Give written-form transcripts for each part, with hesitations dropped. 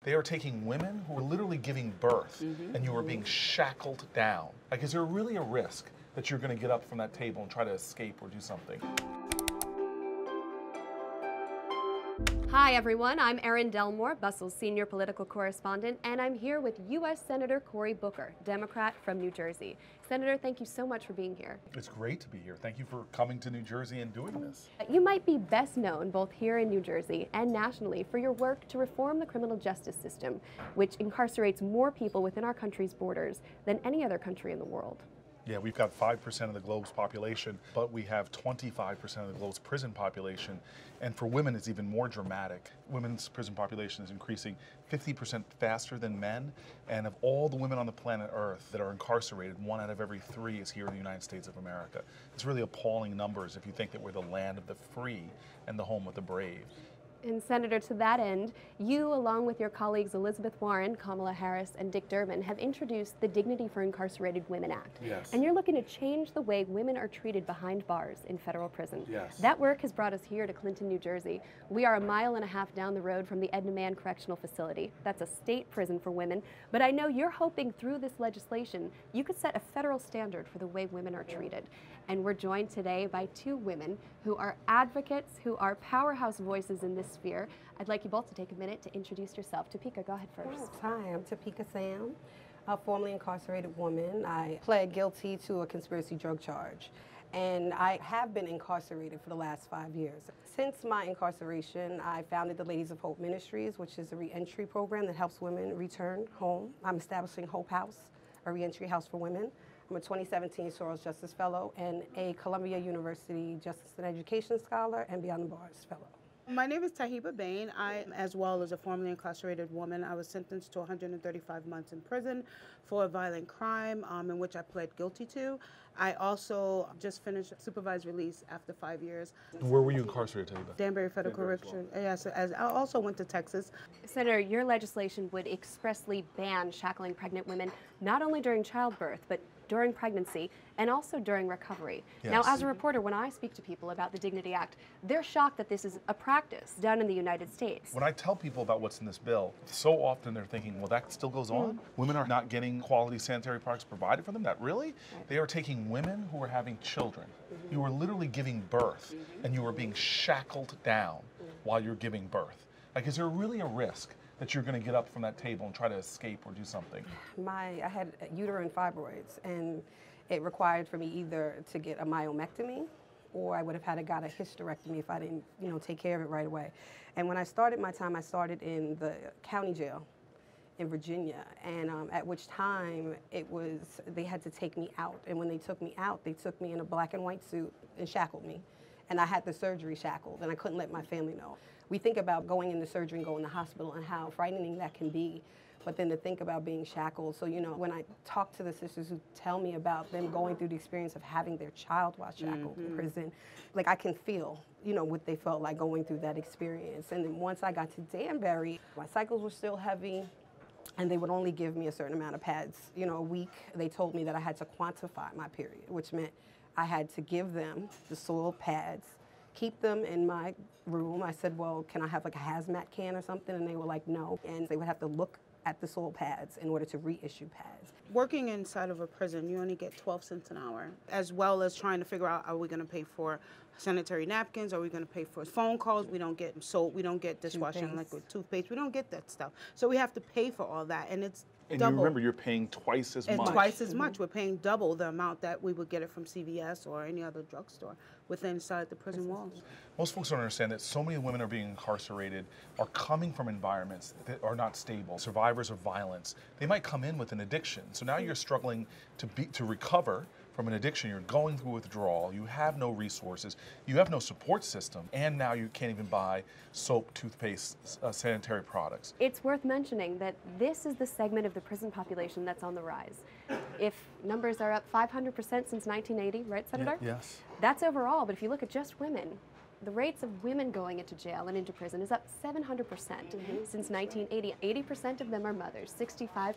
They are taking women who are literally giving birth and you are being shackled down. Like, is there really a risk that you're going to get up from that table and try to escape or do something? Hi everyone, I'm Erin Delmore, Bustle's senior political correspondent, and I'm here with U.S. Senator Cory Booker, Democrat from New Jersey. Senator, thank you so much for being here. It's great to be here. Thank you for coming to New Jersey and doing this. You might be best known both here in New Jersey and nationally for your work to reform the criminal justice system, which incarcerates more people within our country's borders than any other country in the world. Yeah, we've got 5% of the globe's population, but we have 25% of the globe's prison population. And for women, it's even more dramatic. Women's prison population is increasing 50% faster than men. And of all the women on the planet Earth that are incarcerated, 1 out of every 3 is here in the United States of America. It's really appalling numbers if you think that we're the land of the free and the home of the brave. And Senator, to that end, you, along with your colleagues Elizabeth Warren, Kamala Harris, and Dick Durbin, have introduced the Dignity for Incarcerated Women Act. Yes. And you're looking to change the way women are treated behind bars in federal prison. Yes. That work has brought us here to Clinton, New Jersey. We are 1.5 miles down the road from the Edna Mann Correctional Facility. That's a state prison for women. But I know you're hoping through this legislation, you could set a federal standard for the way women are treated. And we're joined today by 2 women who are advocates, who are powerhouse voices in this sphere. I'd like you both to take a minute to introduce yourself. Topeka, go ahead first. Hi, I'm Topeka Sam, a formerly incarcerated woman. I pled guilty to a conspiracy drug charge, and I have been incarcerated for the last 5 years. Since my incarceration, I founded the Ladies of Hope Ministries, which is a reentry program that helps women return home. I'm establishing Hope House, a reentry house for women. I'm a 2017 Soros Justice Fellow and a Columbia University Justice and Education Scholar and Beyond the Bars Fellow. My name is Tahiba Bain. I, as well as a formerly incarcerated woman, I was sentenced to 135 months in prison for a violent crime in which I pled guilty to. I also just finished supervised release after 5 years. Where were you incarcerated, Tahiba? Danbury Federal Correction. Yes, as I also went to Texas. Senator, your legislation would expressly ban shackling pregnant women not only during childbirth, but during pregnancy and also during recovery. Yes. Now, as a reporter, when I speak to people about the Dignity Act, they're shocked that this is a practice done in the United States. When I tell people about what's in this bill, so often they're thinking, well, that still goes on? Women are not getting quality sanitary products provided for them? That really? Right. They are taking women who are having children. You are literally giving birth, and you are being shackled down while you're giving birth. Like, is there really a risk that you're going to get up from that table and try to escape or do something? I had uterine fibroids, and it required for me either to get a myomectomy, or I would have had to got a hysterectomy if I didn't, take care of it right away. And when I started my time, I started in the county jail in Virginia, and at which time they had to take me out. And when they took me out, they took me in a black and white suit and shackled me. And I had the surgery shackled, and I couldn't let my family know. We think about going into surgery and going to the hospital and how frightening that can be, but then to think about being shackled. So, when I talk to the sisters who tell me about them going through the experience of having their child while shackled in prison, like I can feel, what they felt like going through that experience. And then once I got to Danbury, my cycles were still heavy, and they would only give me a certain amount of pads, a week. They told me that I had to quantify my period, which meant I had to give them the soiled pads, keep them in my room. I said, well, can I have like a hazmat can or something? And they were like, no. And they would have to look at the soiled pads in order to reissue pads. Working inside of a prison, you only get 12 cents an hour, as well as trying to figure out, are we going to pay for sanitary napkins? Are we going to pay for phone calls? We don't get soap. We don't get dishwashing liquid, toothpaste. We don't get that stuff. So we have to pay for all that, and it's And double. you remember, you're paying twice as much. Twice as much. We're paying double the amount that we would get it from CVS or any other drugstore within inside the prison walls. Most folks don't understand that so many women are being incarcerated are coming from environments that are not stable, survivors of violence. They might come in with an addiction. So now you're struggling to recover from an addiction. You're going through withdrawal. You have no resources. You have no support system. And now you can't even buy soap, toothpaste, sanitary products. It's worth mentioning that this is the segment of the prison population that's on the rise. If numbers are up 500% since 1980, right, Senator? Yes. That's overall, but if you look at just women, the rates of women going into jail and into prison is up 700% since 1980. 80% of them are mothers, 65%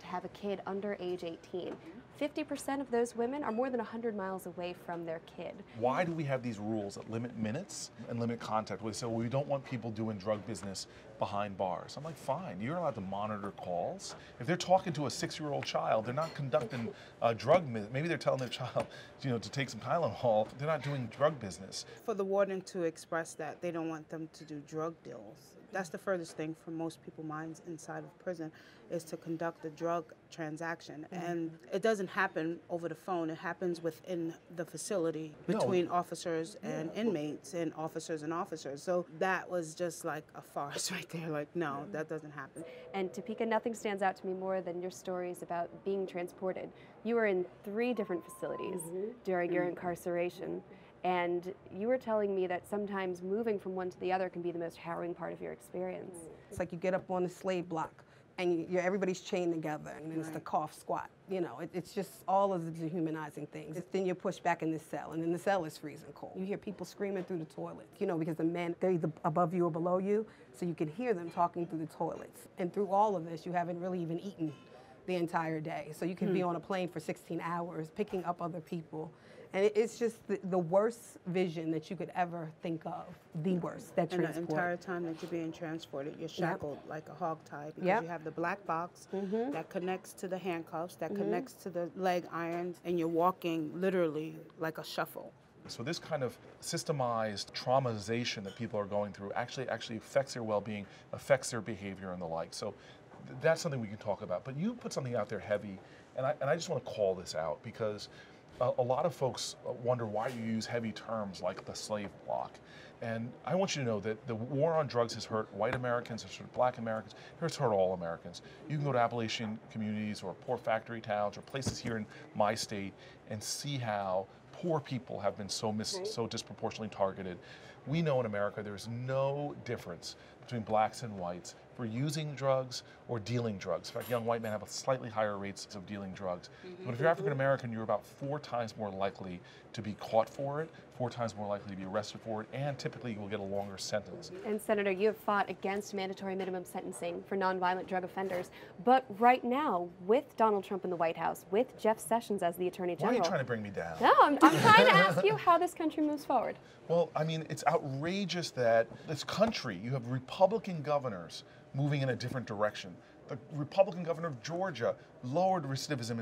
have a kid under age 18. 50% of those women are more than 100 miles away from their kid. Why do we have these rules that limit minutes and limit contact? We say, well, we don't want people doing drug business behind bars. I'm like, fine, you're allowed to monitor calls. If they're talking to a 6-year-old child, they're not conducting maybe they're telling their child, to take some Tylenol. They're not doing drug business. For the warden to express that they don't want them to do drug deals, that's the furthest thing from most people's minds inside of prison, is to conduct a drug transaction. And it doesn't happen over the phone. It happens within the facility between officers and inmates and officers. So that was just like a farce right there. Like, no, that doesn't happen. And Topeka, nothing stands out to me more than your stories about being transported. You were in 3 different facilities during your incarceration. And you were telling me that sometimes moving from one to the other can be the most harrowing part of your experience. It's like you get up on the slave block and everybody's chained together, and then it's the cough squat. It's just all of the dehumanizing things. Then you're pushed back in the cell, and then the cell is freezing cold. You hear people screaming through the toilets, because the men, they're either above you or below you, so you can hear them talking through the toilets. And through all of this, you haven't really even eaten the entire day. So you can be on a plane for 16 hours, picking up other people. And it's just the worst vision that you could ever think of, the worst, that transport. And the entire time that you're being transported, you're shackled like a hog tie, because you have the black box that connects to the handcuffs, that connects to the leg irons, and you're walking literally like a shuffle. So this kind of systemized traumatization that people are going through actually affects their well-being, affects their behavior and the like. So that's something we can talk about. But you put something out there heavy, and I just want to call this out, because a lot of folks wonder why you use heavy terms like the slave block. And I want you to know that the war on drugs has hurt white Americans, has hurt black Americans, it's hurt all Americans. You can go to Appalachian communities or poor factory towns or places here in my state and see how poor people have been so disproportionately targeted. We know in America there's no difference between blacks and whites for using drugs or dealing drugs. In fact, young white men have slightly higher rates of dealing drugs. But if you're African American, you're about 4 times more likely to be caught for it, 4 times more likely to be arrested for it, and typically you will get a longer sentence. And Senator, you have fought against mandatory minimum sentencing for nonviolent drug offenders. But right now, with Donald Trump in the White House, with Jeff Sessions as the Attorney General. Why are you trying to bring me down? No, I'm trying to ask you how this country moves forward. Well, I mean, it's outrageous that this country, you have Republican governors moving in a different direction. The Republican governor of Georgia lowered recidivism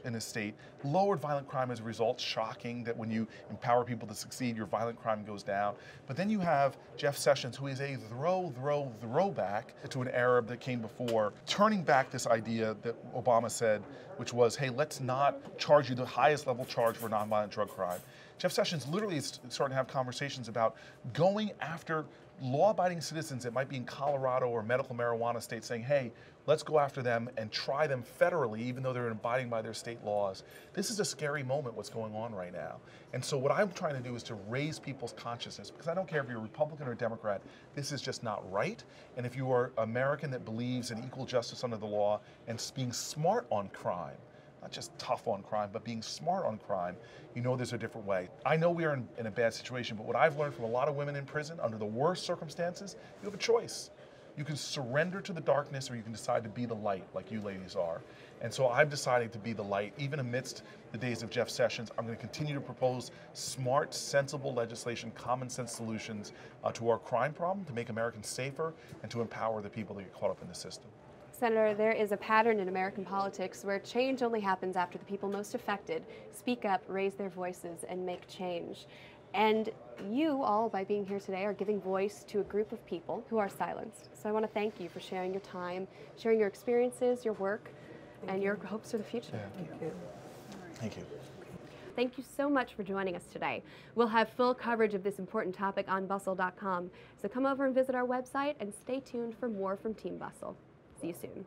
in his state, lowered violent crime as a result. Shocking that when you empower people to succeed, your violent crime goes down. But then you have Jeff Sessions, who is a throwback to an Arab that came before, turning back this idea that Obama said, which was, hey, let's not charge you the highest level charge for nonviolent drug crime. Jeff Sessions literally is starting to have conversations about going after law-abiding citizens that might be in Colorado or medical marijuana states, saying, hey, let's go after them and try them federally, even though they're abiding by their state laws. This is a scary moment, what's going on right now. And so what I'm trying to do is to raise people's consciousness, because I don't care if you're a Republican or a Democrat, this is just not right. And if you are American that believes in equal justice under the law and being smart on crime, not just tough on crime, but being smart on crime, you know there's a different way. I know we are in a bad situation, but what I've learned from a lot of women in prison, under the worst circumstances, you have a choice. You can surrender to the darkness, or you can decide to be the light, like you ladies are. And so I've decided to be the light, even amidst the days of Jeff Sessions. I'm going to continue to propose smart, sensible legislation, common sense solutions to our crime problem, to make Americans safer, and to empower the people that get caught up in the system. Senator, there is a pattern in American politics where change only happens after the people most affected speak up, raise their voices, and make change. And you all, by being here today, are giving voice to a group of people who are silenced. So I want to thank you for sharing your time, sharing your experiences, your work, and your hopes for the future. Yeah. Thank you. Thank you. Thank you so much for joining us today. We'll have full coverage of this important topic on bustle.com. So come over and visit our website and stay tuned for more from Team Bustle. See you soon.